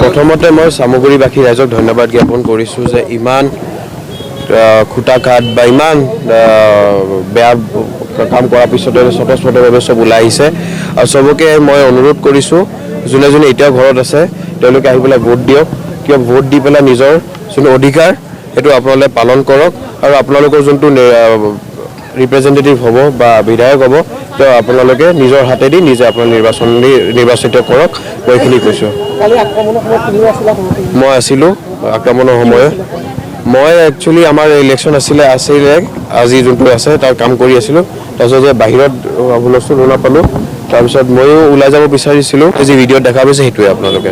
প্ৰথমতে মই চামগুৰিবাসী ৰাইজক ধন্যবাদ জ্ঞাপন কৰিছোঁ যে ইমান খুটাঘাট বা ইমান বেয়া কাম কৰাৰ পিছতে স্বতঃস্ফূৰ্তভাৱে চব ওলাই আহিছে আৰু চবকে মই অনুৰোধ কৰিছোঁ যোনে যোনে এতিয়াও ঘৰত আছে তেওঁলোকে আহি পেলাই ভোট দিয়ক কিয় ভোট দি পেলাই নিজৰ যোনটো অধিকাৰ সেইটো আপোনালোকে পালন কৰক আৰু আপোনালোকৰ যোনটো ৰিপ্ৰেজেণ্টেটিভ হ'ব বা বিধায়ক হ'ব তেওঁ আপোনালোকে নিজৰ হাতেদি নিজে আপোনাৰ নিৰ্বাচিত কৰক মই এইখিনি কৈছোঁ মই আছিলোঁ আক্ৰমণৰ সময়ত মই একচুৱেলি আমাৰ ইলেকশ্যন আছিলে আজি যোনটো আছে তাৰ কাম কৰি আছিলোঁ তাৰপিছত যে বাহিৰত হুলস্থুল শুনা পালোঁ তাৰপিছত ময়ো ওলাই যাব বিচাৰিছিলোঁ যি ভিডিঅ'ত দেখা পাইছে সেইটোৱে আপোনালোকে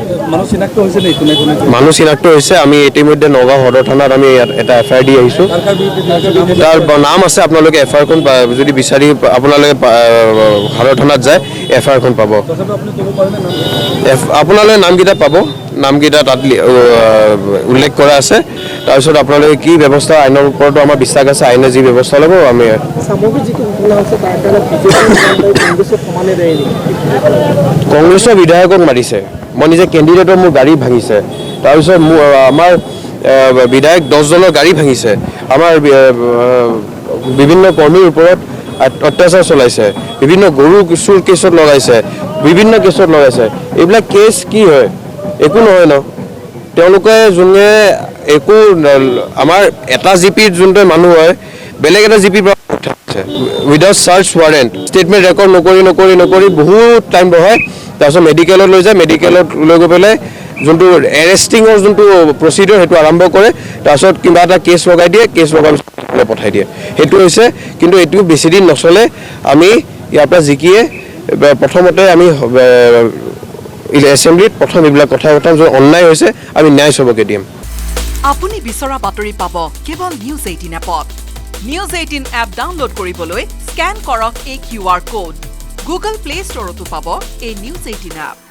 মানুহ চিনাক্ত হৈছে আমি ইতিমধ্যে নগাঁও সদৰ থানাত আমি এটা FIR দি আহিছোঁ তাৰ নাম আছে আপোনালোকে FIRখন যদি বিচাৰি আপোনালোকে সদৰ থানাত যায় FIRখন পাব আপোনালোকে নামকেইটা পাব নামকেইটা তাত উল্লেখ কৰা আছে তাৰপিছত আপোনালোকে কি ব্যৱস্থা আইনৰ ওপৰতো আমাৰ বিশ্বাস আছে আইনে যি ব্যৱস্থা ল'ব আমি কংগ্ৰেছৰ বিধায়কক মাৰিছে মই নিজে কেণ্ডিডেটৰ মোৰ গাড়ী ভাঙিছে তাৰপিছত আমাৰ বিধায়ক 10জনৰ গাড়ী ভাঙিছে আমাৰ বিভিন্ন কৰ্মীৰ ওপৰত অত্যাচাৰ চলাইছে বিভিন্ন গৰু চুৰ কেছত লগাইছে বিভিন্ন কেছত লগাইছে এইবিলাক কেছ কি হয় একো নহয় ন তেওঁলোকে যোনে একো আমাৰ এটা জিপিৰ যোনটো মানুহ হয় বেলেগ এটা জিপিৰ পৰা without search warrant statement record নকৰি বহুত টাইম বহায় তাৰপিছত মেডিকেলত লৈ যায় মেডিকেলত লৈ গৈ পেলাই যোনটো এৰেষ্টিঙৰ যোনটো প্ৰচিডিউৰ সেইটো আৰম্ভ কৰে তাৰপিছত কিবা এটা কেছ লগাই দিয়ে কেছ লগাই পঠাই দিয়ে সেইটো হৈছে কিন্তু এইটো বেছিদিন নচলে আমি ইয়াৰ পৰা জিকিয়ে প্ৰথমতে আমি এছেম্বলিত প্ৰথম এইবিলাক কথা য'ত অন্যায় হৈছে আমি ন্যায় চবকে দিম আপুনি বিচৰা বাতৰি পাব কেৱল নিউজ 18 এপত নিউজ 18 এপ ডাউনলোড কৰিবলৈ স্কেন কৰক এই QR কোড গুগল প্লে ষ্টৰতো পাব এই নিউজ 18 এপ